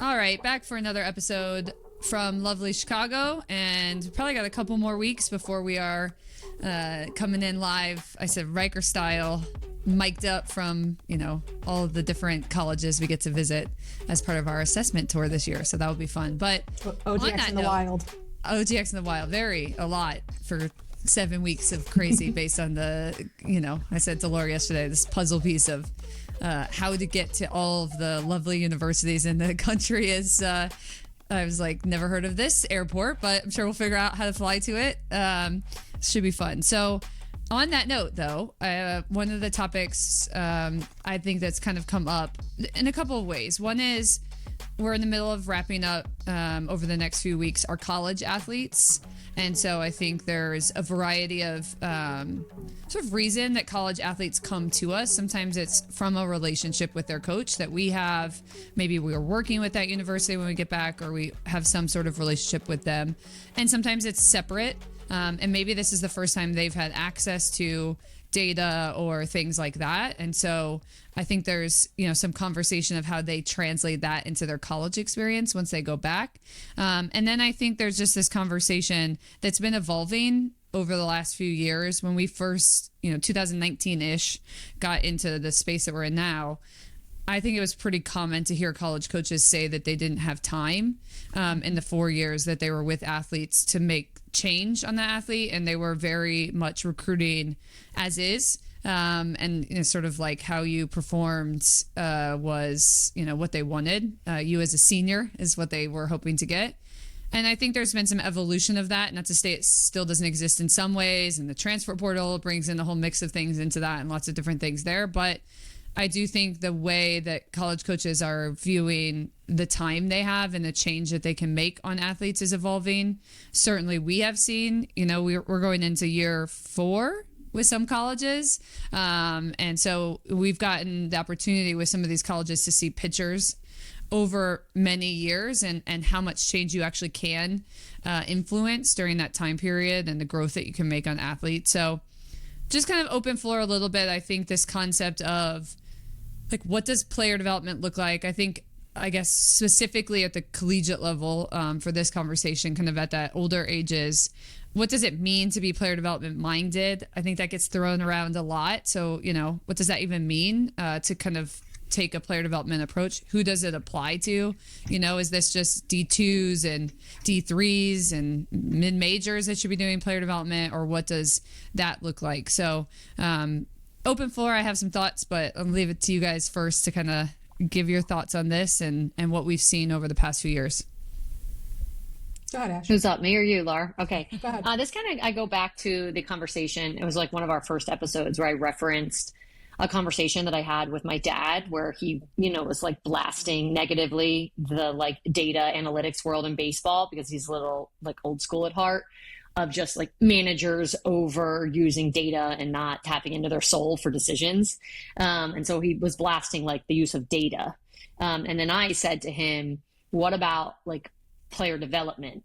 All right, back for another episode from lovely Chicago, and probably got a couple more weeks before we are coming in live. I said Riker style, mic'd up from all of the different colleges we get to visit as part of our assessment tour this year. So that will be fun. But OGX in the wild. OGX in the wild, a lot for 7 weeks of crazy based on the I said to Laura yesterday, this puzzle piece of how to get to all of the lovely universities in the country is I was like, never heard of this airport, but I'm sure we'll figure out how to fly to it. Should be fun. So on that note, though, one of the topics I think that's kind of come up in a couple of ways. One is we're in the middle of wrapping up over the next few weeks our college athletes. And so I think there's a variety of sort of reason that college athletes come to us. Sometimes it's from a relationship with their coach that we have. Maybe we are working with that university when we get back, or we have some sort of relationship with them. And sometimes it's separate. And maybe this is the first time they've had access to data or things like that. And so I think there's, some conversation of how they translate that into their college experience once they go back. And then I think there's just this conversation that's been evolving over the last few years. When we first, 2019-ish got into the space that we're in now, I think it was pretty common to hear college coaches say that they didn't have time in the 4 years that they were with athletes to make change on the athlete, and they were very much recruiting as is. And sort of like how you performed was, what they wanted. You as a senior is what they were hoping to get. And I think there's been some evolution of that. Not to say it still doesn't exist in some ways, and the transfer portal brings in a whole mix of things into that and lots of different things there. But I do think the way that college coaches are viewing the time they have and the change that they can make on athletes is evolving. Certainly we have seen, we're going into year 4 with some colleges. And so we've gotten the opportunity with some of these colleges to see pictures over many years and how much change you actually can influence during that time period and the growth that you can make on athletes. So just kind of open floor a little bit. I think this concept of like, what does player development look like? I guess specifically at the collegiate level for this conversation, kind of at that older ages, what does it mean to be player development minded? I think that gets thrown around a lot. So, what does that even mean to kind of take a player development approach? Who does it apply to? Is this just D2s and D3s and mid-majors that should be doing player development, or what does that look like? So open floor, I have some thoughts, but I'll leave it to you guys first to kind of give your thoughts on this and what we've seen over the past few years. Go ahead, Ash. Who's up, me or you, Laura? Okay. Go ahead. This kind of, I go back to the conversation. It was like one of our first episodes where I referenced a conversation that I had with my dad where he, was like blasting negatively the like data analytics world in baseball because he's a little like old school at heart, of just like managers over using data and not tapping into their soul for decisions. And so he was blasting like the use of data. And then I said to him, what about like player development?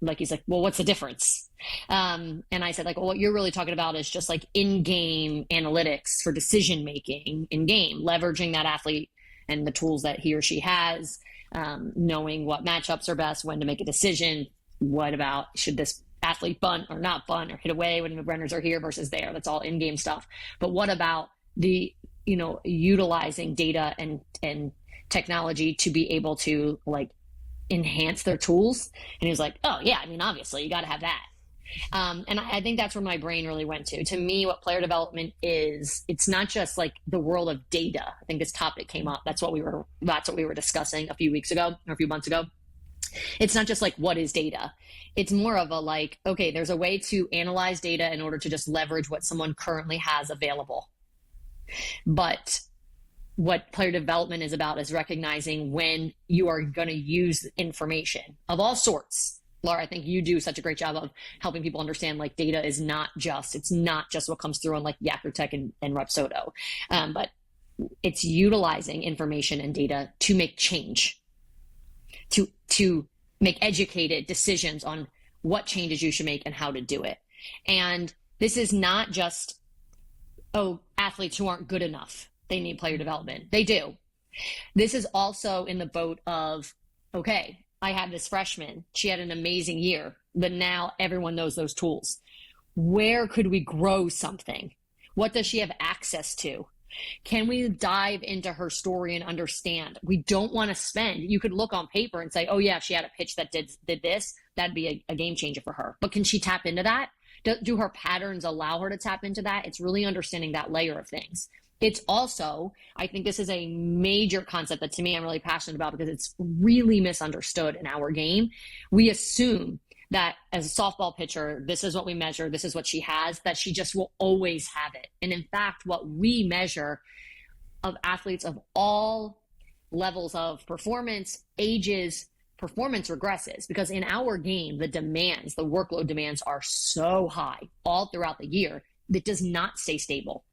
Like he's like, well, what's the difference? And I said, like, well, what you're really talking about is just like in-game analytics for decision making in game, leveraging that athlete and the tools that he or she has, knowing what matchups are best, when to make a decision. What about, should this athlete bunt or not bunt or hit away when the runners are here versus there? That's all in-game stuff. But what about the, utilizing data and technology to be able to like enhance their tools? And he was like, oh yeah, obviously you got to have that. And I think that's where my brain really went to. To me, what player development is, it's not just like the world of data. I think this topic came up. That's what we were discussing a few weeks ago or a few months ago. It's not just like, what is data? It's more of a like, okay, there's a way to analyze data in order to just leverage what someone currently has available. But what player development is about is recognizing when you are going to use information of all sorts. Laura, I think you do such a great job of helping people understand like data is not just what comes through on like Yakutech and Rapsodo, but it's utilizing information and data to make change, to make educated decisions on what changes you should make and how to do it. And this is not just, athletes who aren't good enough, they need player development. They do. This is also in the boat of, okay, I have this freshman. She had an amazing year, but now everyone knows those tools. Where could we grow something? What does she have access to? Can we dive into her story and understand? We don't want to spend. You could look on paper and say, oh yeah, if she had a pitch that did this, that'd be a game changer for her. But can she tap into that? Do her patterns allow her to tap into that? It's really understanding that layer of things. It's also, I think this is a major concept that to me I'm really passionate about because it's really misunderstood in our game. We assume that as a softball pitcher, this is what we measure, this is what she has, that she just will always have it. And in fact, what we measure of athletes of all levels of performance, ages, performance regresses, because in our game, the demands, the workload demands are so high all throughout the year that does not stay stable.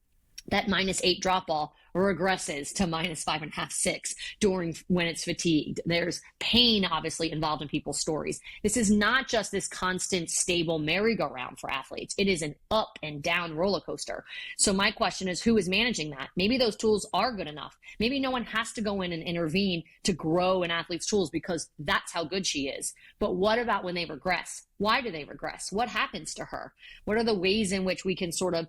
That -8 drop ball regresses to -5.5, 6 during when it's fatigued. There's pain obviously involved in people's stories. This is not just this constant stable merry-go-round for athletes. It is an up and down roller coaster. So my question is, who is managing that? Maybe those tools are good enough. Maybe no one has to go in and intervene to grow an athlete's tools because that's how good she is. But what about when they regress? Why do they regress? What happens to her? What are the ways in which we can sort of,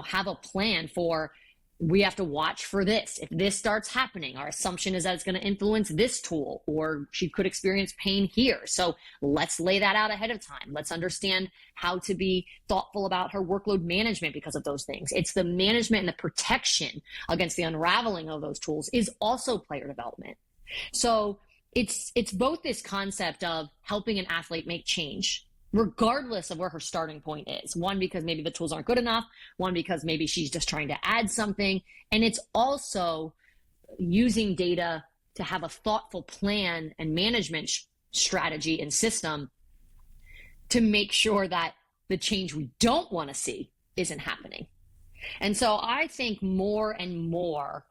have a plan for, we have to watch for this. If this starts happening, our assumption is that it's going to influence this tool, or she could experience pain here. So let's lay that out ahead of time. Let's understand how to be thoughtful about her workload management because of those things. It's the management and the protection against the unraveling of those tools is also player development. So it's both this concept of helping an athlete make change, regardless of where her starting point is. One, because maybe the tools aren't good enough. One, because maybe she's just trying to add something. And it's also using data to have a thoughtful plan and management strategy and system to make sure that the change we don't want to see isn't happening. And so I think more and more,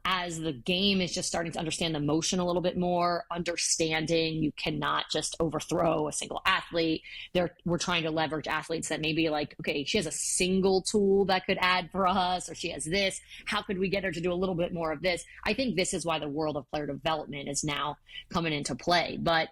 as the game is just starting to understand the motion a little bit more, understanding you cannot just overthrow a single athlete. We're trying to leverage athletes that maybe like, okay, she has a single tool that could add for us, or she has this. How could we get her to do a little bit more of this? I think this is why the world of player development is now coming into play. But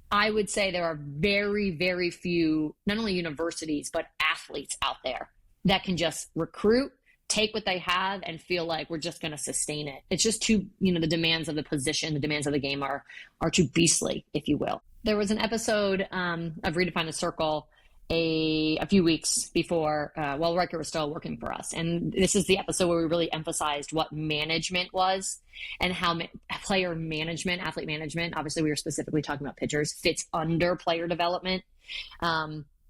I would say there are very, very few, not only universities, but athletes out there that can just recruit, take what they have, and feel like we're just going to sustain it. It's just too, the demands of the position, the demands of the game are too beastly, if you will. There was an episode of Redefine the Circle a few weeks before, while Riker was still working for us. And this is the episode where we really emphasized what management was and how player management, athlete management, obviously we were specifically talking about pitchers, fits under player development.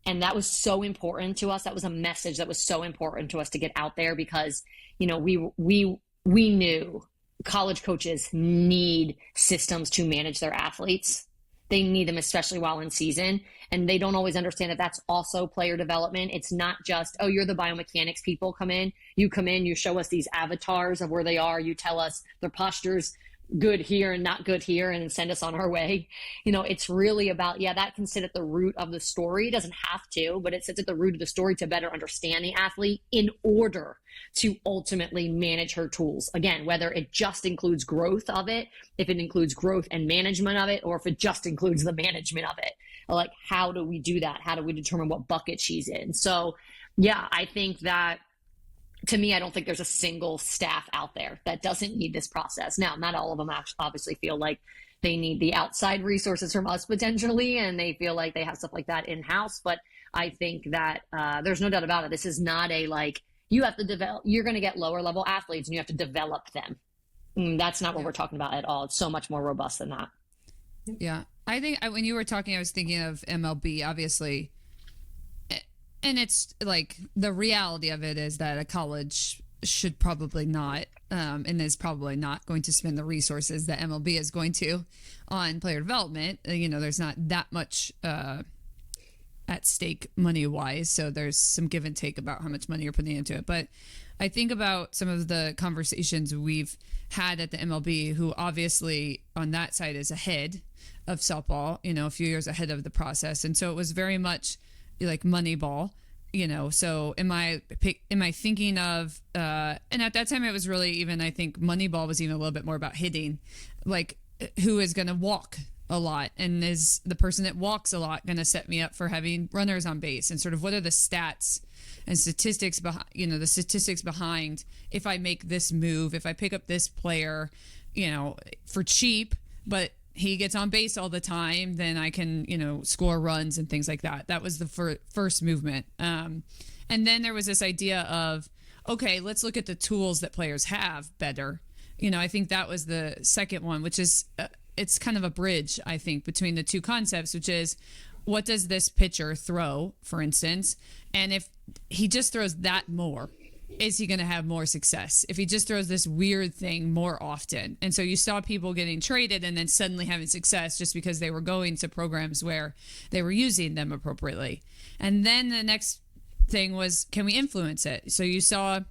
And that was so important to us. That was a message that was so important to us to get out there because, we knew college coaches need systems to manage their athletes. They need them, especially while in season. And they don't always understand that that's also player development. It's not just, oh, you're the biomechanics people, come in, you show us these avatars of where they are. You tell us their posture's good here and not good here and send us on our way. It's really about, that can sit at the root of the story. It doesn't have to, but it sits at the root of the story to better understand the athlete in order to ultimately manage her tools. Again, whether it just includes growth of it, if it includes growth and management of it, or if it just includes the management of it. Like, how do we do that? How do we determine what bucket she's in? So, I think that, to me, I don't think there's a single staff out there that doesn't need this process. Now, not all of them obviously feel like they need the outside resources from us potentially, and they feel like they have stuff like that in-house. But I think that there's no doubt about it. This is not you have to develop, you're going to get lower level athletes and you have to develop them. That's not what we're talking about at all. It's so much more robust than that. Yeah. I think when you were talking, I was thinking of MLB, obviously. And it's like the reality of it is that a college should probably not, and is probably not going to spend the resources that MLB is going to on player development. There's not that much at stake money wise. So there's some give and take about how much money you're putting into it. But I think about some of the conversations we've had at the MLB, who obviously on that side is ahead of softball, a few years ahead of the process. And so it was very much like Moneyball. So am I thinking of, and at that time it was really even, I think Moneyball was even a little bit more about hitting, like who is going to walk a lot, and is the person that walks a lot going to set me up for having runners on base, and sort of what are the stats and statistics behind, the statistics behind if I make this move, if I pick up this player, for cheap, but he gets on base all the time, then I can, score runs and things like that. That was the first movement. And then there was this idea of, okay, let's look at the tools that players have better. I think that was the second one, which is, it's kind of a bridge, I think, between the two concepts, which is, what does this pitcher throw, for instance? And if he just throws that more, is he going to have more success if he just throws this weird thing more often? And so you saw people getting traded and then suddenly having success just because they were going to programs where they were using them appropriately. And then the next thing was, can we influence it? So you saw,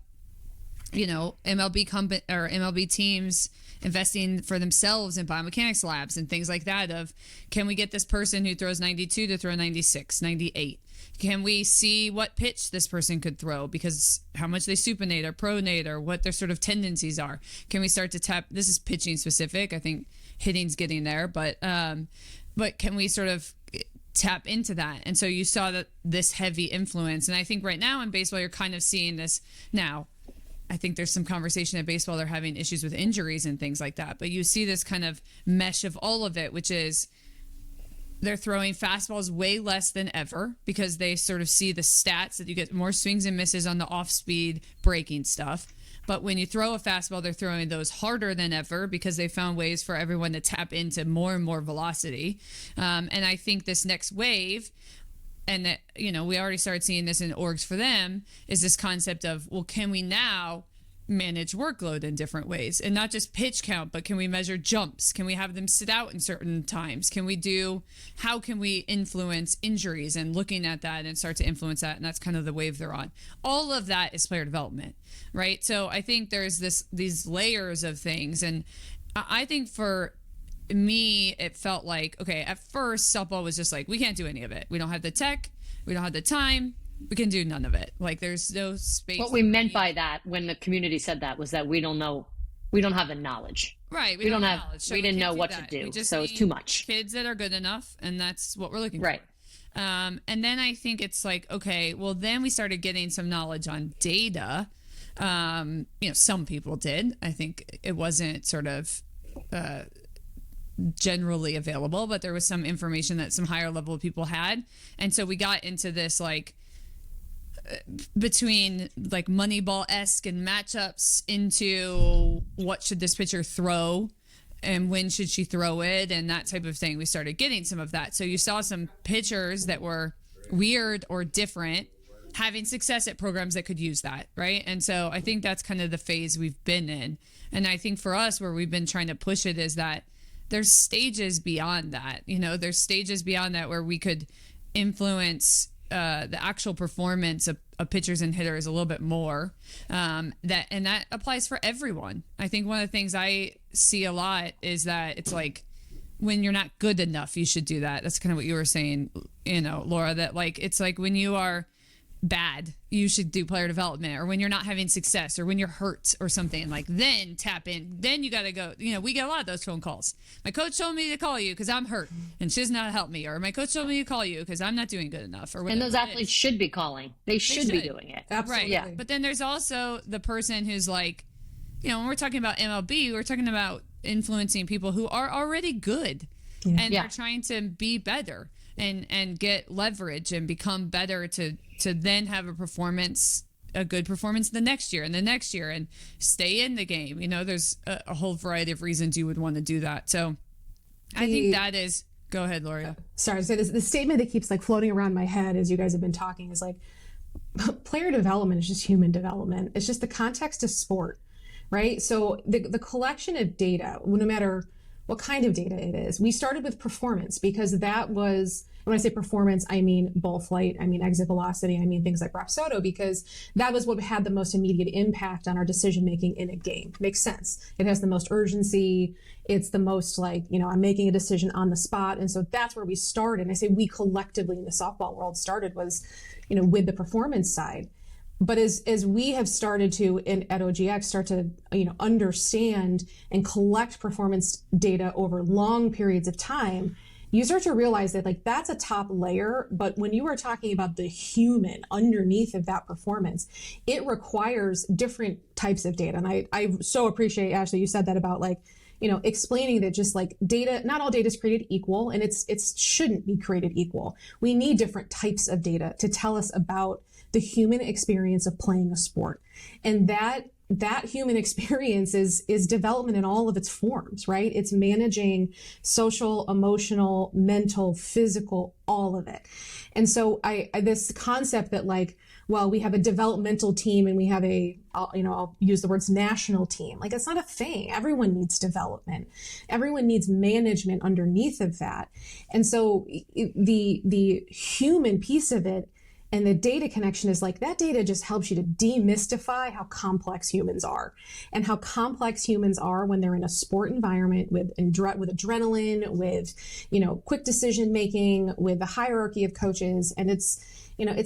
MLB teams investing for themselves in biomechanics labs and things like that of, can we get this person who throws 92 to throw 96, 98? Can we see what pitch this person could throw, because how much they supinate or pronate or what their sort of tendencies are? Can we start to tap? This is pitching specific. I think hitting's getting there, but can we sort of tap into that? And so you saw that this heavy influence. And I think right now in baseball, you're kind of seeing this now. I think there's some conversation at baseball. They're having issues with injuries and things like that. But you see this kind of mesh of all of it, which is they're throwing fastballs way less than ever because they sort of see the stats that you get more swings and misses on the off-speed breaking stuff. But when you throw a fastball, they're throwing those harder than ever because they found ways for everyone to tap into more and more velocity. And I think this next wave, and that, we already started seeing this in orgs for them, is this concept of, well, can we now manage workload in different ways, and not just pitch count, but can we measure jumps? Can we have them sit out in certain times? How can we influence injuries and looking at that and start to influence that? And that's kind of the wave they're on. All of that is player development, right? So I think there's these layers of things. And I think for me, it felt like, okay, at first softball was just like, we can't do any of it. We don't have the tech. We don't have the time. We can do none of it. Like, there's no space. What we meant by that when the community said that was that we don't know, we don't have the knowledge. Right. We don't have knowledge, so we didn't know what that. to do. So it's too much. Kids that are good enough, and that's what we're looking right. for. And then I think it's like, okay, well, then we started getting some knowledge on data. Some people did. I think it wasn't sort of generally available, but there was some information that some higher level people had. And so we got into this, like, between like Moneyball-esque and matchups into what should this pitcher throw and when should she throw it and that type of thing. We started getting some of that. So you saw some pitchers that were weird or different having success at programs that could use that, right? And so I think that's kind of the phase we've been in. And I think for us, where we've been trying to push it is that there's stages beyond that. There's stages beyond that where we could influence the actual performance of pitchers and hitters a little bit more. That applies for everyone. I think one of the things I see a lot is that it's like, when you're not good enough, you should do that. That's kind of what you were saying, Laura, that like, it's like when you are bad, you should do player development, or when you're not having success, or when you're hurt or something, like, then tap in, then you got to go. We get a lot of those phone calls. My coach told me to call you because I'm hurt and she's not help me, or my coach told me to call you because I'm not doing good enough, or and those athletes should be calling. They should be doing it. Absolutely. Right. Yeah. But then there's also the person who's like, when we're talking about MLB, we're talking about influencing people who are already good and they're trying to be better and get leverage and become better to then have a good performance the next year and the next year and stay in the game. There's a whole variety of reasons you would want to do that. So I think that is, go ahead, Lori. Sorry. So the statement that keeps like floating around my head as you guys have been talking is like, player development is just human development. It's just the context of sport, right? So the collection of data, no matter what kind of data it is. We started with performance because that was, when I say performance, I mean ball flight, I mean exit velocity, I mean things like Rapsodo, because that was what had the most immediate impact on our decision making in a game. Makes sense. It has the most urgency. It's the most like, I'm making a decision on the spot. And so that's where we started. And I say we collectively in the softball world started was, with the performance side. But as we have started to, at OGX, start to, understand and collect performance data over long periods of time, you start to realize that like that's a top layer. But when you are talking about the human underneath of that performance, it requires different types of data. And I so appreciate, Ashley, you said that about like, explaining that just like data, not all data is created equal, and it shouldn't be created equal. We need different types of data to tell us about the human experience of playing a sport. And that human experience is development in all of its forms, right? It's managing social, emotional, mental, physical, all of it. And so this concept that like, well, we have a developmental team and we have I'll use the words national team. Like, it's not a thing. Everyone needs development. Everyone needs management underneath of that. And so the human piece of it and the data connection is like, that data just helps you to demystify how complex humans are and how complex humans are when they're in a sport environment with adrenaline, with, quick decision making, with the hierarchy of coaches. And it's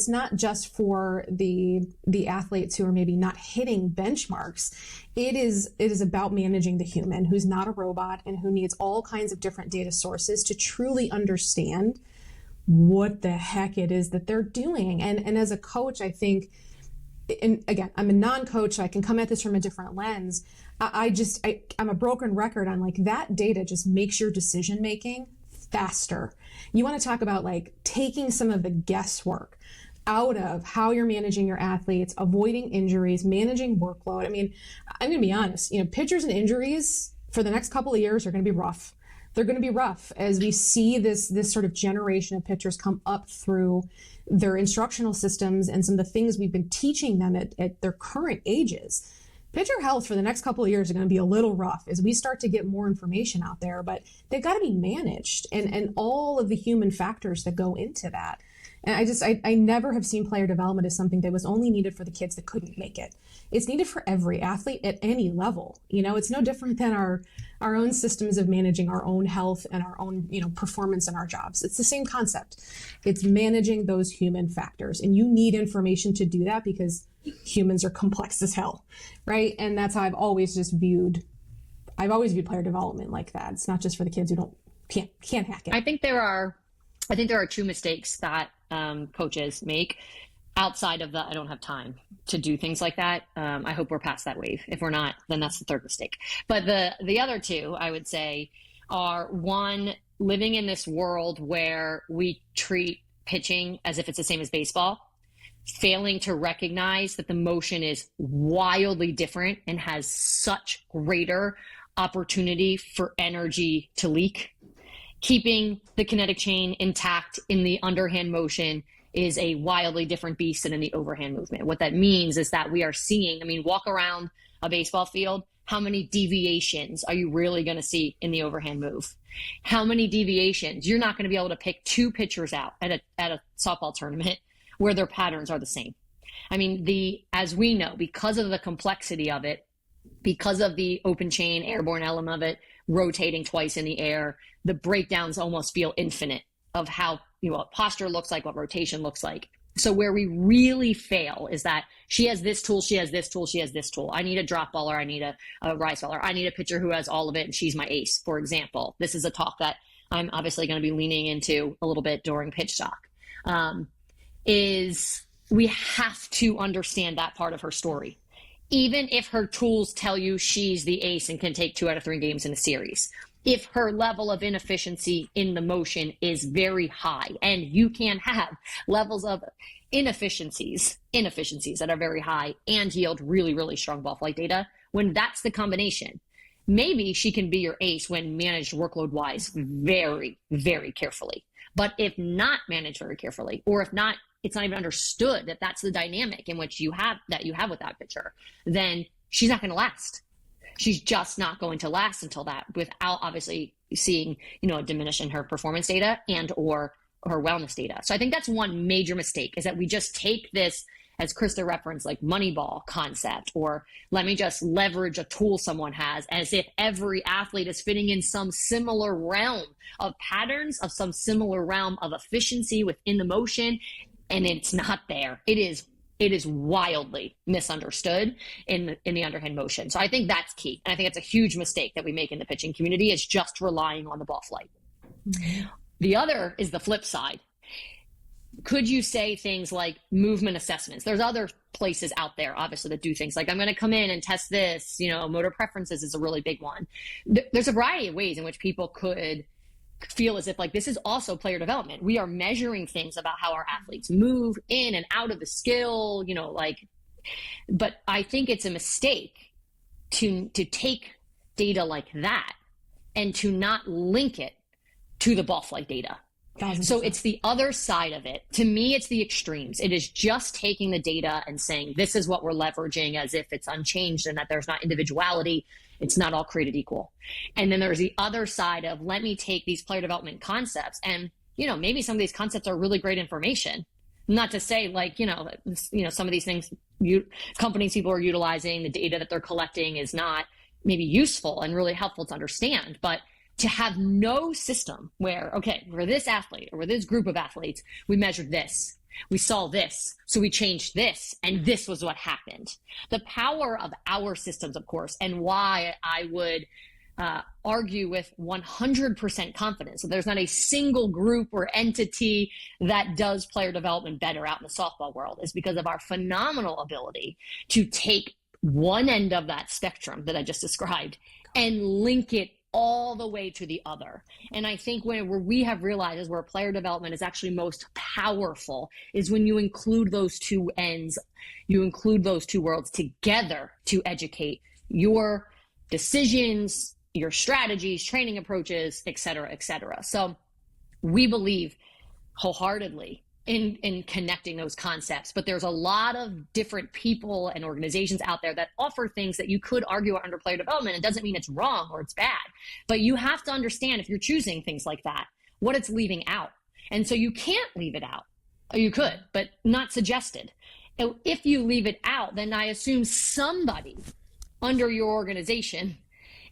not just for the athletes who are maybe not hitting benchmarks. It is about managing the human who's not a robot and who needs all kinds of different data sources to truly understand what the heck it is that they're doing. And as a coach, I think, and again, I'm a non-coach, so I can come at this from a different lens. I'm a broken record on like that data just makes your decision making faster. You want to talk about like taking some of the guesswork out of how you're managing your athletes, avoiding injuries, managing workload. I mean, I'm going to be honest, pitchers and injuries for the next couple of years are going to be rough. They're going to be rough as we see this sort of generation of pitchers come up through their instructional systems and some of the things we've been teaching them at their current ages. Pitcher health for the next couple of years are going to be a little rough as we start to get more information out there, but they've got to be managed and all of the human factors that go into that. And I never have seen player development as something that was only needed for the kids that couldn't make it. It's needed for every athlete at any level. It's no different than our own systems of managing our own health and our own, performance in our jobs. It's the same concept. It's managing those human factors. And you need information to do that because humans are complex as hell, right? And that's how I've always viewed player development like that. It's not just for the kids who can't hack it. I think there are two mistakes that coaches make outside of I don't have time to do things like that. I hope we're past that wave. If we're not, then that's the third mistake. But the other two, I would say, are one, living in this world where we treat pitching as if it's the same as baseball, failing to recognize that the motion is wildly different and has such greater opportunity for energy to leak. Keeping the kinetic chain intact in the underhand motion is a wildly different beast than in the overhand movement. What that means is that we are seeing, walk around a baseball field, how many deviations are you really going to see in the overhand move? How many deviations? You're not going to be able to pick two pitchers out at a softball tournament where their patterns are the same. As we know, because of the complexity of it, because of the open chain airborne element of it, rotating twice in the air, the breakdowns almost feel infinite of how what posture looks like, what rotation looks like. So where we really fail is that she has this tool, she has this tool, she has this tool. I need a drop baller, I need a rise baller, I need a pitcher who has all of it and she's my ace, for example. This is a talk that I'm obviously going to be leaning into a little bit during PITCHSTOCK, is we have to understand that part of her story. Even if her tools tell you she's the ace and can take 2 out of 3 games in a series, if her level of inefficiency in the motion is very high, and you can have levels of inefficiencies that are very high and yield really, really strong ball flight data, when that's the combination, maybe she can be your ace when managed workload wise very, very carefully. But if not managed very carefully, or if not, it's not even understood that that's the dynamic in which you have with that pitcher, then she's not going to last. She's just not going to last until that, without obviously seeing, a diminish in her performance data and or her wellness data. So I think that's one major mistake, is that we just take this, as Krista referenced, like Moneyball concept, or let me just leverage a tool someone has, as if every athlete is fitting in some similar realm of patterns, of some similar realm of efficiency within the motion. And it's not there. It is wildly misunderstood in the underhand motion. So I think that's key. And I think it's a huge mistake that we make in the pitching community, is just relying on the ball flight. Mm-hmm. The other is the flip side. Could you say things like movement assessments? There's other places out there, obviously, that do things like, I'm going to come in and test this, motor preferences is a really big one. There's a variety of ways in which people could feel as if like this is also player development. We are measuring things about how our athletes move in and out of the skill, but I think it's a mistake to take data like that and to not link it to the ball flight data. 1,000%. So it's the other side of it. To me, it's the extremes. It is just taking the data and saying, this is what we're leveraging, as if it's unchanged and that there's not individuality. It's not all created equal. And then there's the other side of, let me take these player development concepts and, maybe some of these concepts are really great information. Not to say like, some of these things companies people are utilizing, the data that they're collecting is not maybe useful and really helpful to understand, but to have no system where, okay, for this athlete or with this group of athletes, we measured this, we saw this, so we changed this, and this was what happened. The power of our systems, of course, and why I would argue with 100% confidence that there's not a single group or entity that does player development better out in the softball world, is because of our phenomenal ability to take one end of that spectrum that I just described and link it all the way to the other. And I think where we have realized is where player development is actually most powerful is when you include those two ends, you include those two worlds together to educate your decisions, your strategies, training approaches, et cetera, et cetera. So we believe wholeheartedly in connecting those concepts, but there's a lot of different people and organizations out there that offer things that you could argue are under player development. It doesn't mean it's wrong or it's bad, but you have to understand, if you're choosing things like that, what it's leaving out. And so you can't leave it out. You could, but not suggested. If you leave it out, then I assume somebody under your organization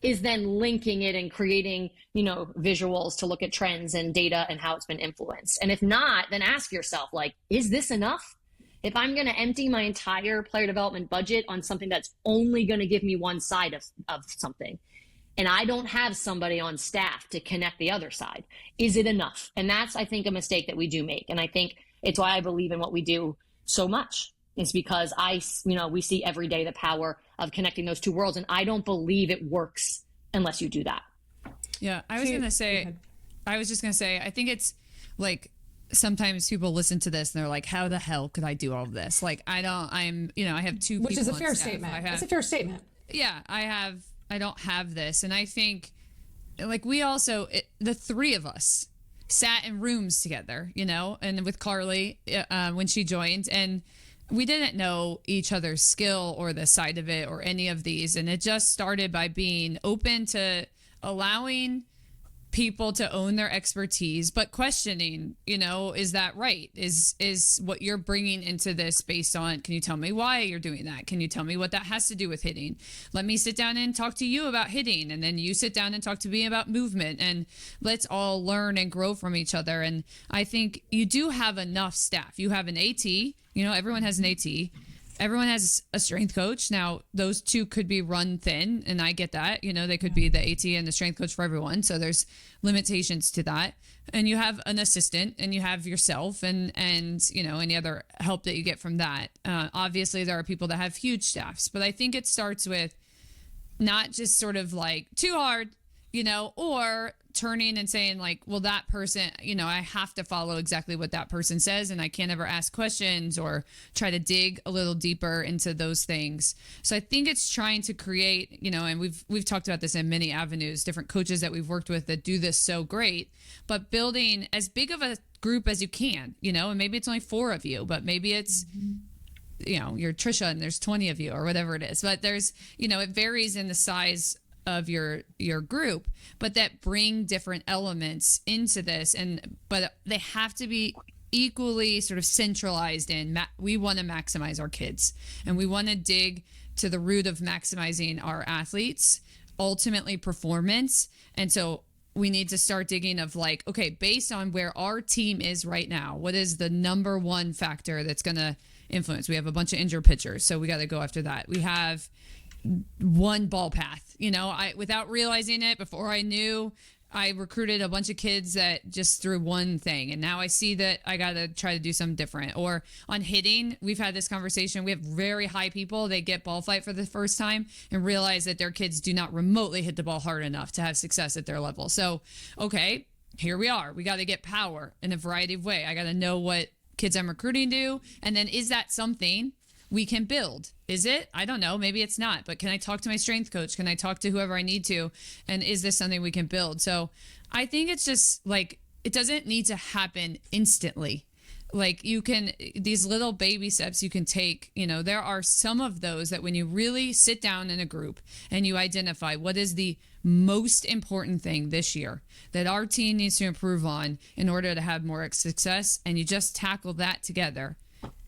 is then linking it and creating, visuals to look at trends and data and how it's been influenced. And if not, then ask yourself, like, is this enough? If I'm going to empty my entire player development budget on something that's only going to give me one side of something, and I don't have somebody on staff to connect the other side, is it enough? And that's, I think, a mistake that we do make. And I think it's why I believe in what we do so much. It's because we see every day the power of connecting those two worlds. And I don't believe it works unless you do that. Yeah, I was just going to say, I think it's like, sometimes people listen to this and they're like, how the hell could I do all of this? Like, I have two people. Which is a fair statement. It's a fair statement. Yeah, I don't have this. And I think, like, the three of us sat in rooms together, and with Carly when she joined, and we didn't know each other's skill or the side of it or any of these. And it just started by being open to allowing people to own their expertise, but questioning, is that right? Is what you're bringing into this based on, can you tell me why you're doing that? Can you tell me what that has to do with hitting? Let me sit down and talk to you about hitting. And then you sit down and talk to me about movement, and let's all learn and grow from each other. And I think you do have enough staff. You have an AT, everyone has an AT. Everyone has a strength coach. Now, those two could be run thin, and I get that. They could be the AT and the strength coach for everyone. So there's limitations to that. And you have an assistant, and you have yourself, and any other help that you get from that. Obviously, there are people that have huge staffs, but I think it starts with not just sort of like too hard, or turning and saying like, well, that person, I have to follow exactly what that person says, and I can't ever ask questions or try to dig a little deeper into those things. So I think it's trying to create, and we've talked about this in many avenues, different coaches that we've worked with that do this so great, but building as big of a group as you can, and maybe it's only 4 of you, but maybe it's you're Trisha and there's 20 of you or whatever it is. But there's, it varies in the size of your group, but that bring different elements into this. But they have to be equally sort of centralized in, we want to maximize our kids and we want to dig to the root of maximizing our athletes, ultimately performance. And so we need to start digging of like, okay, based on where our team is right now, what is the number one factor that's going to influence? We have a bunch of injured pitchers, so we got to go after that. We have one ball path, without realizing it, before I knew, I recruited a bunch of kids that just threw one thing. And now I see that I got to try to do something different. Or on hitting, we've had this conversation. We have very high people. They get ball flight for the first time and realize that their kids do not remotely hit the ball hard enough to have success at their level. So, okay, here we are. We got to get power in a variety of ways. I got to know what kids I'm recruiting do. And then is that something we can build? Is it? I don't know. Maybe it's not. But can I talk to my strength coach? Can I talk to whoever I need to? And is this something we can build? So I think it's just like, it doesn't need to happen instantly. Like these little baby steps you can take, there are some of those that when you really sit down in a group and you identify what is the most important thing this year that our team needs to improve on in order to have more success, and you just tackle that together,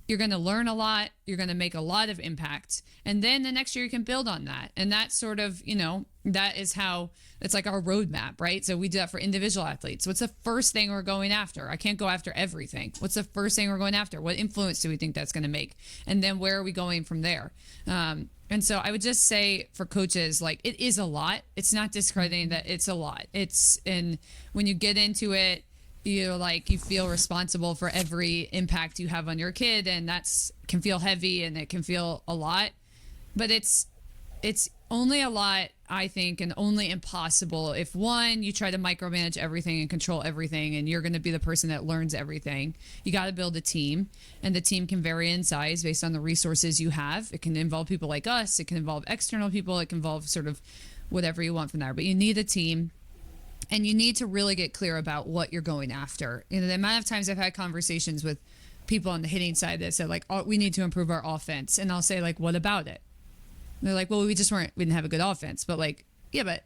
you're going to learn a lot. You're going to make a lot of impact. And then the next year you can build on that. And that's sort of, that is how it's like our roadmap, right? So we do that for individual athletes. What's the first thing we're going after? I can't go after everything. What's the first thing we're going after? What influence do we think that's going to make? And then where are we going from there? And so I would just say for coaches, like, it is a lot. It's not discrediting that it's a lot. And when you get into it, you feel responsible for every impact you have on your kid, and can feel heavy and it can feel a lot, but it's only a lot, I think, and only impossible if one, you try to micromanage everything and control everything, and you're going to be the person that learns everything. You got to build a team, and the team can vary in size based on the resources you have. It can involve people like us. It can involve external people. It can involve sort of whatever you want from there, but you need a team. And you need to really get clear about what you're going after. The amount of times I've had conversations with people on the hitting side that said, like, oh, we need to improve our offense. And I'll say, like, what about it? And they're like, well, we didn't have a good offense. But like, yeah, but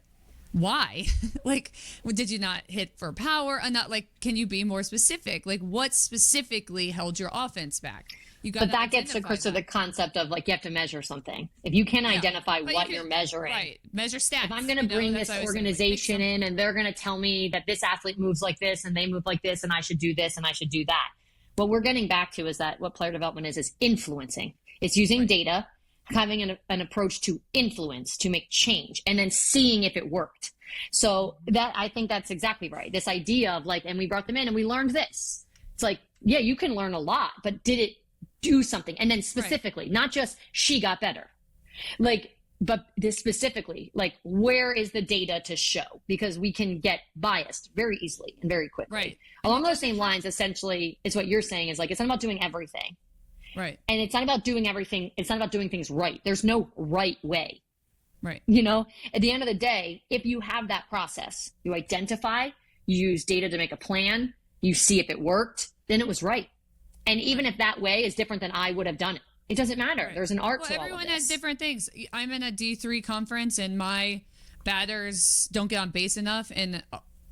why? Like, did you not hit for power? And not like, can you be more specific? Like, what specifically held your offense back? But that gets to Krista, the concept of like, you have to measure something. If you can't identify what you're measuring, right? Measure stats. If I'm going to bring this organization in and they're going to tell me that this athlete moves like this and they move like this and I should do this and I should do that. What we're getting back to is that what player development is influencing. It's using data, having an approach to influence, to make change, and then seeing if it worked. So that, I think that's exactly right. This idea of like, and we brought them in and we learned this. It's like, yeah, you can learn a lot, but did it do something? And then specifically, not just she got better, like, but this specifically, like, where is the data to show? Because we can get biased very easily and very quickly. Right. Along those same lines, essentially, it's what you're saying is like, it's not about doing everything. Right. And it's not about doing everything. It's not about doing things right. There's no right way. Right. At the end of the day, if you have that process, you identify, you use data to make a plan, you see if it worked, then it was right. And even if that way is different than I would have done it, it doesn't matter. Right. There's an art to all of this. Everyone has different things. I'm in a D3 conference and my batters don't get on base enough, and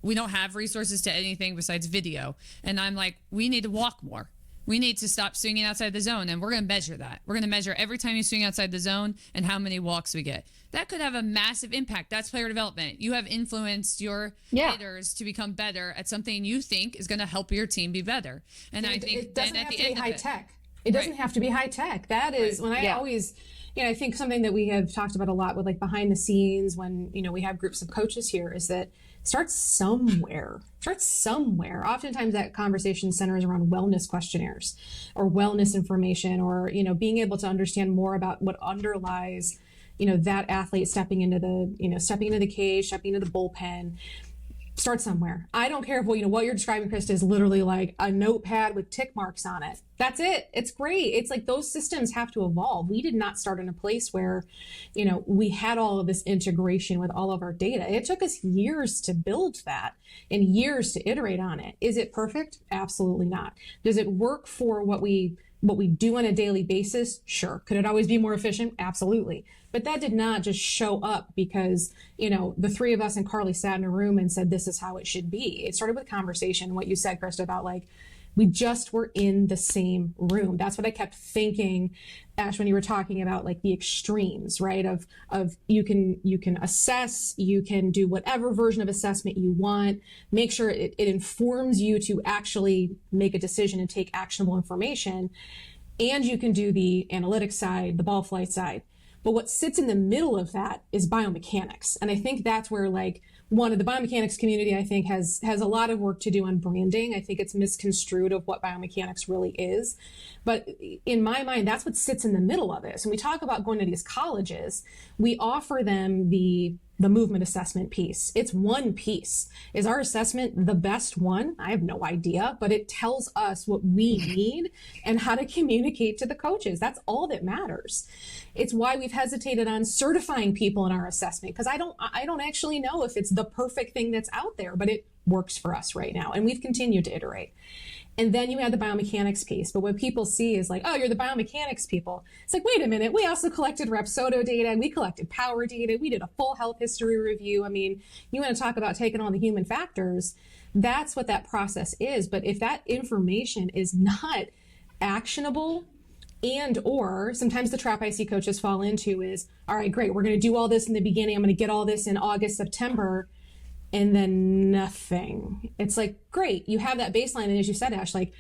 we don't have resources to anything besides video. And I'm like, we need to walk more. We need to stop swinging outside the zone, and we're going to measure that. We're going to measure every time you swing outside the zone and how many walks we get. That could have a massive impact. That's player development. You have influenced your hitters to become better at something you think is going to help your team be better. And I think it doesn't have to be high tech. It doesn't have to be high tech. That is when I always, I think something that we have talked about a lot with like behind the scenes when, we have groups of coaches here is that start somewhere. Oftentimes that conversation centers around wellness questionnaires or wellness information or, being able to understand more about what underlies, that athlete stepping into the cage, stepping into the bullpen. Start somewhere. I don't care if what you're describing, Krista, is literally like a notepad with tick marks on it. That's it. It's great. It's like those systems have to evolve. We did not start in a place where, we had all of this integration with all of our data. It took us years to build that and years to iterate on it. Is it perfect? Absolutely not. Does it work for what we do on a daily basis? Sure. Could it always be more efficient? Absolutely. But that did not just show up because, the three of us and Carly sat in a room and said, this is how it should be. It started with conversation. What you said, Krista, about like, we just were in the same room. That's what I kept thinking, Ash, when you were talking about like the extremes, right? Of you can assess, you can do whatever version of assessment you want, make sure it informs you to actually make a decision and take actionable information. And you can do the analytics side, the ball flight side. But what sits in the middle of that is biomechanics. And I think that's where like one of the biomechanics community, I think has a lot of work to do on branding. I think it's misconstrued of what biomechanics really is. But in my mind, that's what sits in the middle of it. So when we talk about going to these colleges, we offer them the movement assessment piece. It's one piece. Is our assessment the best one? I have no idea, but it tells us what we need and how to communicate to the coaches. That's all that matters. It's why we've hesitated on certifying people in our assessment, because I don't actually know if it's the perfect thing that's out there, but it works for us right now. And we've continued to iterate. And then you add the biomechanics piece. But what people see is like, oh, you're the biomechanics people. It's like, wait a minute. We also collected Rapsodo data. We collected power data. We did a full health history review. I mean, you want to talk about taking on the human factors. That's what that process is. But if that information is not actionable, and or sometimes the trap I see coaches fall into is, all right, great. We're going to do all this in the beginning. I'm going to get all this in August, September. And then nothing. It's like, great, you have that baseline. And as you said, Ash, like,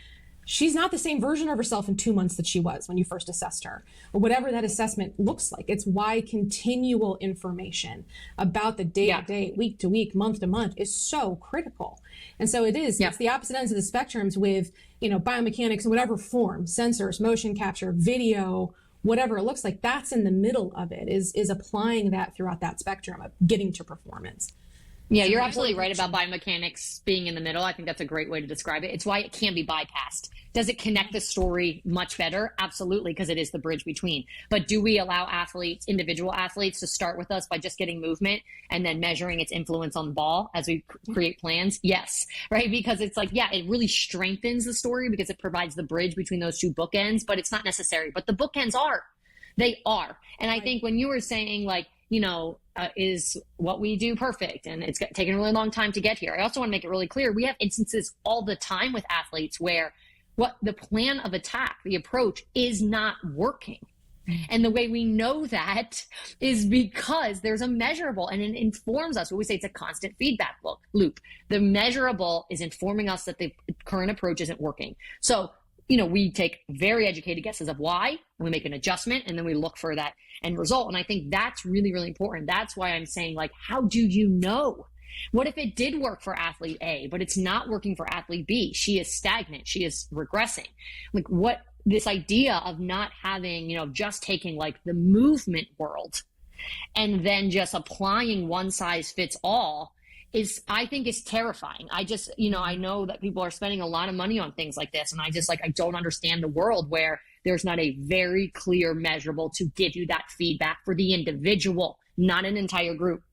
she's not the same version of herself in 2 months that she was when you first assessed her, or whatever that assessment looks like. It's why continual information about the day to day, week to week, month to month is so critical. And so it is, it's the opposite ends of the spectrums with, biomechanics in whatever form, sensors, motion capture, video, whatever it looks like. That's in the middle of it, is applying that throughout that spectrum of getting to performance. Yeah, you're absolutely right about biomechanics being in the middle. I think that's a great way to describe it. It's why it can be bypassed. Does it connect the story much better? Absolutely, because it is the bridge between. But do we allow athletes, individual athletes, to start with us by just getting movement and then measuring its influence on the ball as we create plans? Yes, right? Because it's like, it really strengthens the story because it provides the bridge between those two bookends, but it's not necessary. But the bookends are. They are. And I think when you were saying like, is what we do perfect and it's taken a really long time to get here. I also want to make it really clear. We have instances all the time with athletes where what the plan of attack, the approach is not working. And the way we know that is because there's a measurable and it informs us. We say it's a constant feedback loop. The measurable is informing us that the current approach isn't working. So, we take very educated guesses of why, and we make an adjustment, and then we look for that end result. And I think that's really, really important. That's why I'm saying, like, how do you know? What if it did work for athlete A, but it's not working for athlete B? She is stagnant. She is regressing. Like, what this idea of not having, just taking like the movement world and then just applying one size fits all I think is terrifying. I just, I know that people are spending a lot of money on things like this. And I don't understand the world where there's not a very clear measurable to give you that feedback for the individual, not an entire group,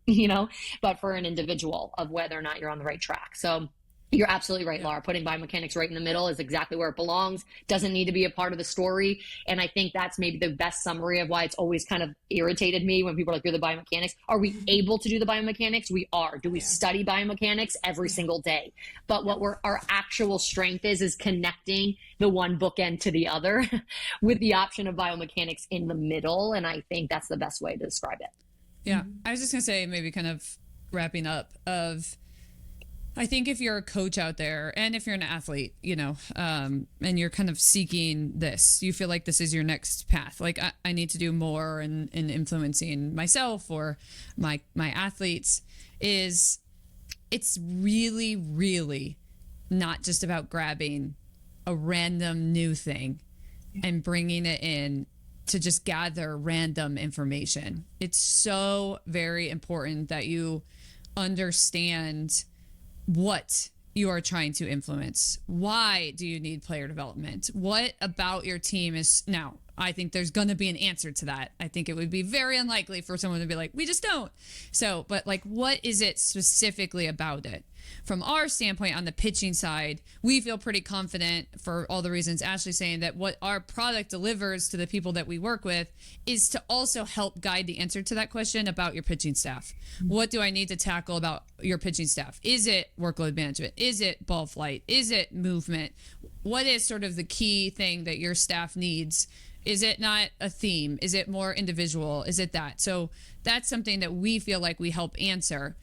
but for an individual of whether or not you're on the right track. So you're absolutely right, Laura. Putting biomechanics right in the middle is exactly where it belongs. Doesn't need to be a part of the story. And I think that's maybe the best summary of why it's always kind of irritated me when people are like, you're the biomechanics. Are we able to do the biomechanics? We are. Do we study biomechanics every single day? But what our actual strength is connecting the one bookend to the other with the option of biomechanics in the middle. And I think that's the best way to describe it. Yeah. I was just going to say, maybe kind of wrapping up I think if you're a coach out there and if you're an athlete, and you're kind of seeking this, you feel like this is your next path. Like I need to do more in influencing myself or my athletes. It's really, really not just about grabbing a random new thing and bringing it in to just gather random information. It's so very important that you understand what you are trying to influence. Why do you need player development? What about your team is now? I think there's going to be an answer to that. I think it would be very unlikely for someone to be like, we just don't. So, but like, what is it specifically about it? From our standpoint on the pitching side, we feel pretty confident for all the reasons Ashley's saying that what our product delivers to the people that we work with is to also help guide the answer to that question about your pitching staff. What do I need to tackle about your pitching staff? Is it workload management? Is it ball flight? Is it movement? What is sort of the key thing that your staff needs? Is it not a theme? Is it more individual? Is it that? So that's something that we feel like we help answer.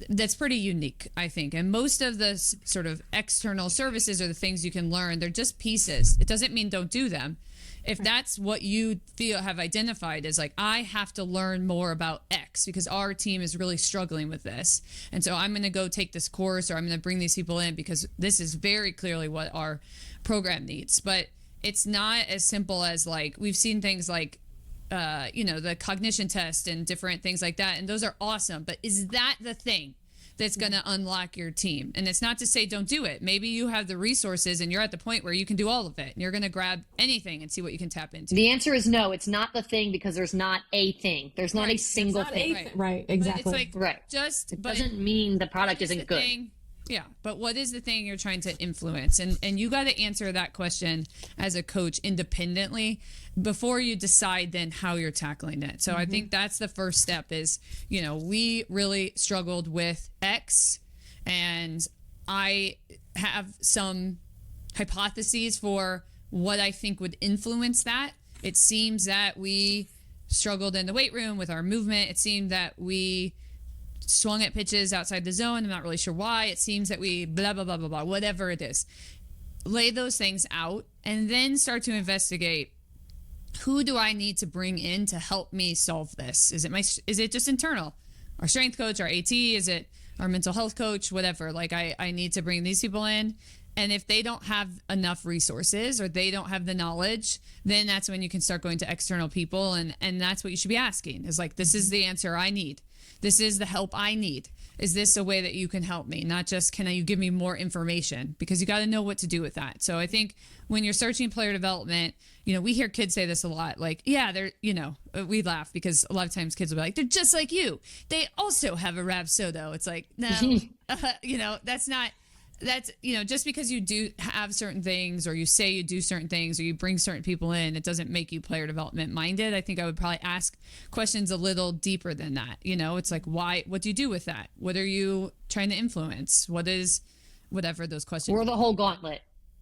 That's pretty unique, I think. And most of the sort of external services or the things you can learn, they're just pieces. It doesn't mean don't do them. If that's what you feel have identified as like, I have to learn more about X because our team is really struggling with this. And so I'm going to go take this course or I'm going to bring these people in because this is very clearly what our program needs. But it's not as simple as like, we've seen things like, the cognition test and different things like that. And those are awesome. But is that the thing that's going to unlock your team? And it's not to say don't do it. Maybe you have the resources and you're at the point where you can do all of it and you're going to grab anything and see what you can tap into. The answer is no. It's not the thing because there's not a thing. There's not a single thing. Right, exactly. But it's like, right. It doesn't mean the product isn't good. Yeah, but what is the thing you're trying to influence? And you got to answer that question as a coach independently before you decide then how you're tackling it. So I think that's the first step is, we really struggled with X and I have some hypotheses for what I think would influence that. It seems that we struggled in the weight room with our movement. It seemed that we swung at pitches outside the zone. I'm not really sure why. It seems that we blah, blah, blah, blah, blah, whatever it is. Lay those things out and then start to investigate, who do I need to bring in to help me solve this? Is it just internal? Our strength coach, our AT, is it our mental health coach, whatever? Like I need to bring these people in. And if they don't have enough resources or they don't have the knowledge, then that's when you can start going to external people. And that's what you should be asking is like, this is the answer I need. This is the help I need. Is this a way that you can help me? Not just, can you give me more information? Because you got to know what to do with that. So I think when you're searching player development, we hear kids say this a lot. Like, yeah, they're, we laugh because a lot of times kids will be like, they're just like you. They also have a Rapsodo. It's like, no, that's just because you do have certain things or you say you do certain things or you bring certain people in, it doesn't make you player development minded. I think I would probably ask questions a little deeper than that. It's like, why, what do you do with that? What are you trying to influence? What is, whatever those questions. We're the whole gauntlet.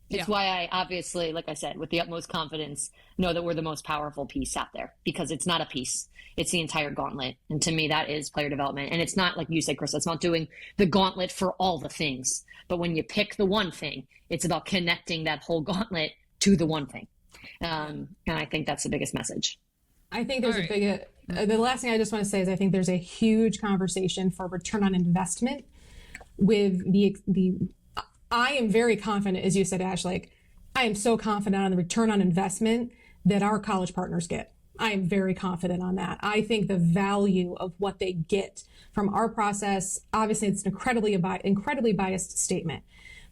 It's why I obviously, like I said, with the utmost confidence, know that we're the most powerful piece out there because it's not a piece. It's the entire gauntlet. And to me, that is player development. And it's not like you said, Krista, it's not doing the gauntlet for all the things. But when you pick the one thing, it's about connecting that whole gauntlet to the one thing. And I think that's the biggest message. I think there's the last thing I just want to say is I think there's a huge conversation for return on investment with I am very confident, as you said, Ash, I am so confident on the return on investment that our college partners get. I am very confident on that. I think the value of what they get from our process, obviously it's an incredibly biased statement,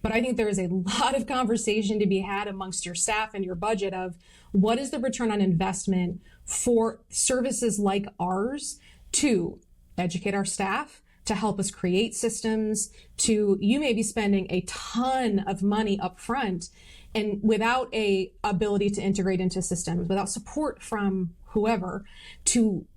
but I think there is a lot of conversation to be had amongst your staff and your budget of what is the return on investment for services like ours to educate our staff, to help us create systems, you may be spending a ton of money up front and without a ability to integrate into systems, without support from whoever to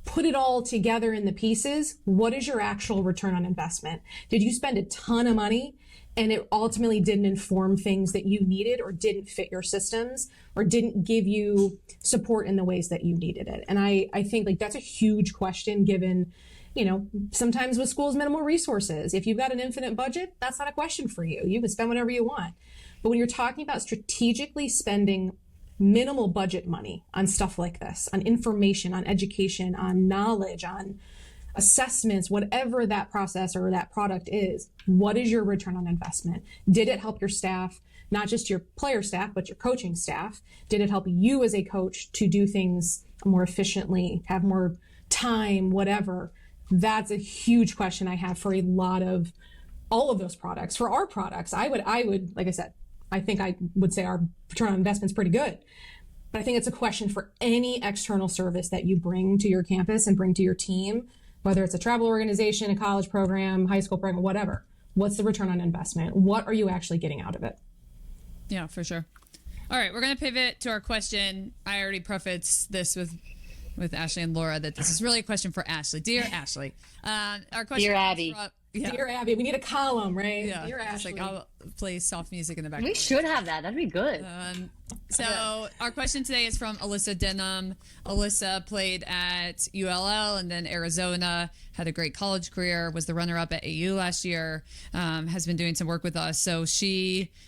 put it all together in the pieces. What is your actual return on investment? Did you spend a ton of money and it ultimately didn't inform things that you needed or didn't fit your systems or didn't give you support in the ways that you needed it? And I think that's a huge question given, sometimes with schools, minimal resources. If you've got an infinite budget, that's not a question for you. You can spend whatever you want. But when you're talking about strategically spending minimal budget money on stuff like this, on information, on education, on knowledge, on assessments, whatever that process or that product is, what is your return on investment? Did it help your staff, not just your player staff, but your coaching staff? Did it help you as a coach to do things more efficiently, have more time, whatever? That's a huge question I have for a lot of all of those products. For our products, I would, like I said, I think I would say our return on investment is pretty good. But I think it's a question for any external service that you bring to your campus and bring to your team, whether it's a travel organization, a college program, high school program, whatever. What's the return on investment? What are you actually getting out of it? Yeah, for sure. All right, we're going to pivot to our question. I already prefaced this with Ashley and Laura that this is really a question for Ashley. Dear Ashley, our question. Dear Abby. Dear Abby, we need a column, right? Yeah. Dear It's Ashley. like I'll play soft music in the background. We should have that. That'd be good. So our question today is from Alyssa Denham. Alyssa played at ULL and then Arizona, had a great college career, was the runner-up at AU last year, has been doing some work with us. So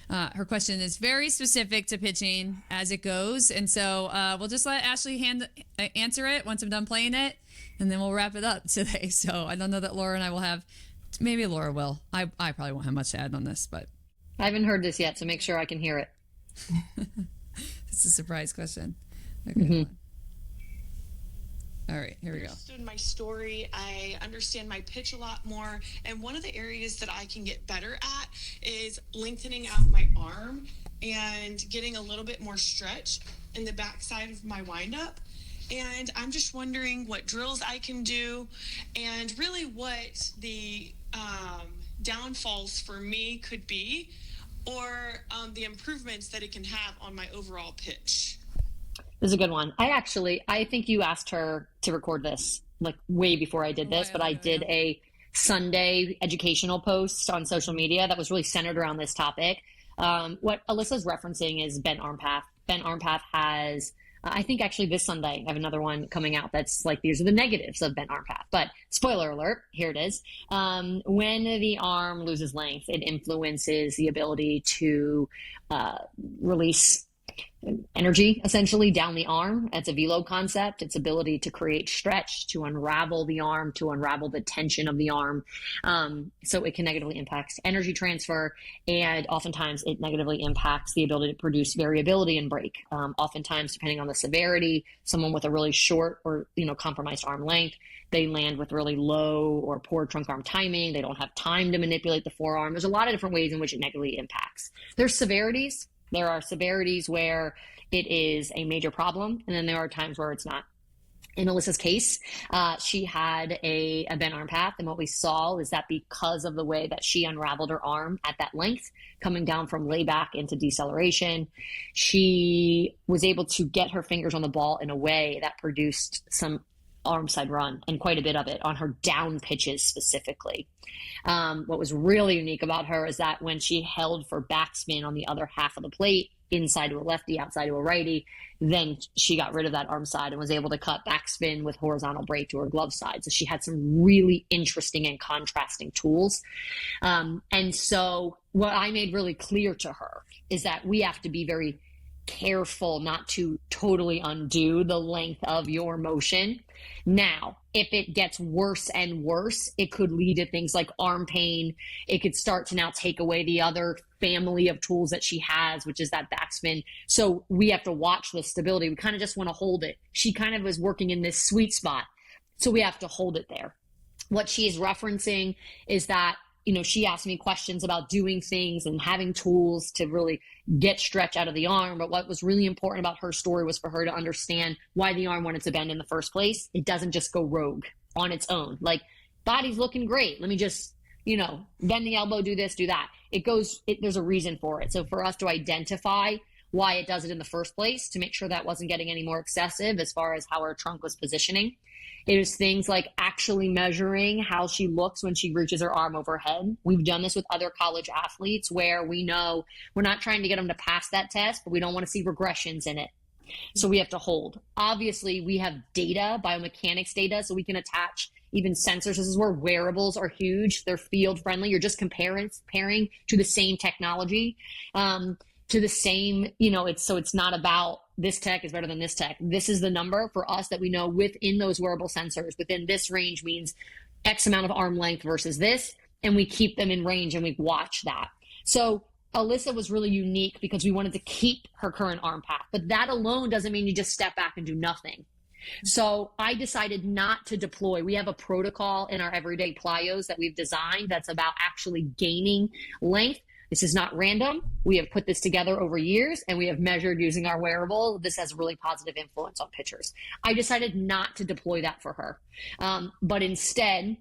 her question is very specific to pitching as it goes. And so we'll just let Ashley answer it once I'm done playing it, and then we'll wrap it up today. So I don't know that Laura and I will have, maybe Laura will. I probably won't have much to add on this, but. I haven't heard this yet, so make sure I can hear it. It's a surprise question. Okay. All right, here we go. I understood my story. I understand my pitch a lot more. And one of the areas that I can get better at is lengthening out my arm and getting a little bit more stretch in the backside of my windup. And I'm just wondering what drills I can do and really what the downfalls for me could be, or the improvements that it can have on my overall pitch. This is a good one. I think you asked her to record this like way before I did this, but I did a Sunday educational post on social media that was really centered around this topic. What Alyssa's referencing is bent arm path. Bent arm path has, I think actually this Sunday, I have another one coming out that's like, these are the negatives of bent arm path. But spoiler alert, here it is. When the arm loses length, it influences the ability to release energy essentially down the arm. It's a velo concept. Its ability to create stretch, to unravel the arm, to unravel the tension of the arm. So it can negatively impact energy transfer, and oftentimes it negatively impacts the ability to produce variability and break. Oftentimes, depending on the severity, someone with a really short or compromised arm length, they land with really low or poor trunk arm timing. They don't have time to manipulate the forearm. There's a lot of different ways in which it negatively impacts. There's severities. There are severities where it is a major problem, and then there are times where it's not. In Alyssa's case, she had a bent arm path, and what we saw is that because of the way that she unraveled her arm at that length, coming down from layback into deceleration, she was able to get her fingers on the ball in a way that produced some arm side run, and quite a bit of it on her down pitches specifically. What was really unique about her is that when she held for backspin on the other half of the plate, inside to a lefty, outside to a righty, then she got rid of that arm side and was able to cut backspin with horizontal break to her glove side. So she had some really interesting and contrasting tools. And so what I made really clear to her is that we have to be very careful not to totally undo the length of your motion. Now, if it gets worse and worse, it could lead to things like arm pain. It could start to now take away the other family of tools that she has, which is that backspin. So we have to watch the stability. We kind of just want to hold it. She kind of was working in this sweet spot. So we have to hold it there. What she is referencing is that, she asked me questions about doing things and having tools to really get stretch out of the arm. But what was really important about her story was for her to understand why the arm wanted to bend in the first place. It doesn't just go rogue on its own. Like, body's looking great. Let me just, bend the elbow, do this, do that. There's a reason for it. So for us to identify why it does it in the first place, to make sure that wasn't getting any more excessive as far as how her trunk was positioning. It is things like actually measuring how she looks when she reaches her arm overhead. We've done this with other college athletes where we know we're not trying to get them to pass that test, but we don't want to see regressions in it. So we have to hold. Obviously, we have data, biomechanics data, so we can attach even sensors. This is where wearables are huge. They're field friendly. You're just pairing to the same technology, to the same, it's not about this tech is better than this tech. This is the number for us that we know within those wearable sensors. Within this range means X amount of arm length versus this, and we keep them in range and we watch that. So Alyssa was really unique because we wanted to keep her current arm path, but that alone doesn't mean you just step back and do nothing. So I decided not to deploy. We have a protocol in our everyday plyos that we've designed that's about actually gaining length. This is not random. We have put this together over years and we have measured using our wearable. This has really positive influence on pitchers. I decided not to deploy that for her, but instead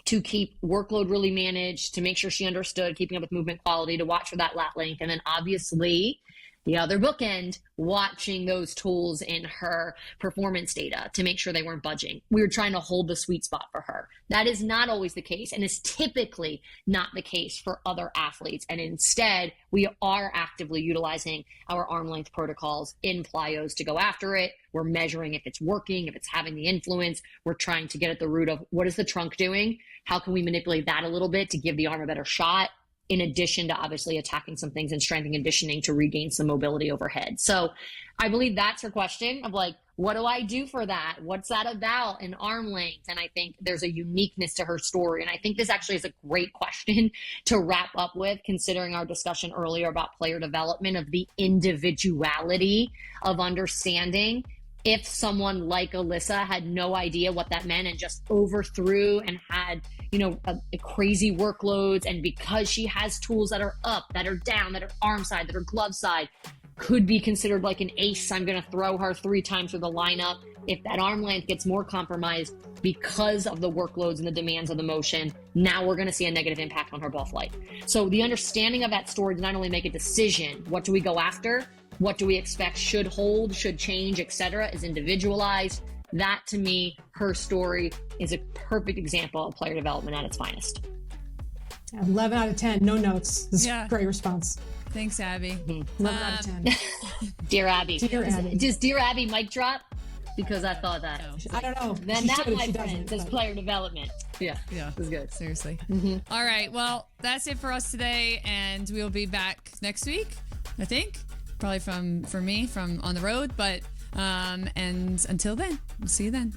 to keep workload really managed, to make sure she understood keeping up with movement quality, to watch for that lat length, and then obviously the other bookend, watching those tools in her performance data to make sure they weren't budging. We were trying to hold the sweet spot for her. That is not always the case and is typically not the case for other athletes. And instead, we are actively utilizing our arm length protocols in plyos to go after it. We're measuring if it's working, if it's having the influence. We're trying to get at the root of what is the trunk doing? How can we manipulate that a little bit to give the arm a better shot? In addition to obviously attacking some things in strength and conditioning to regain some mobility overhead. So I believe that's her question of like, what do I do for that? What's that about in arm length? And I think there's a uniqueness to her story. And I think this actually is a great question to wrap up with, considering our discussion earlier about player development, of the individuality of understanding. If someone like Alyssa had no idea what that meant and just overthrew and had, a crazy workloads, and because she has tools that are up, that are down, that are arm side, that are glove side, could be considered like an ace. I'm going to throw her 3 times through the lineup. If that arm length gets more compromised because of the workloads and the demands of the motion, now we're going to see a negative impact on her ball flight. So the understanding of that story to not only make a decision, what do we go after? What do we expect should hold, should change, etc., is individualized. That, to me, her story is a perfect example of player development at its finest. 11 out of 10, no notes. This is a great response. Thanks, Abby. 11 out of 10. Dear Abby. Dear Abby. Does Dear Abby mic drop? Because I thought that. I don't know. Then that, my friend, is player development. Yeah, it's good. Seriously. All right, well, that's it for us today, and we'll be back next week, I think. Probably from on the road, but and until then, we'll see you then.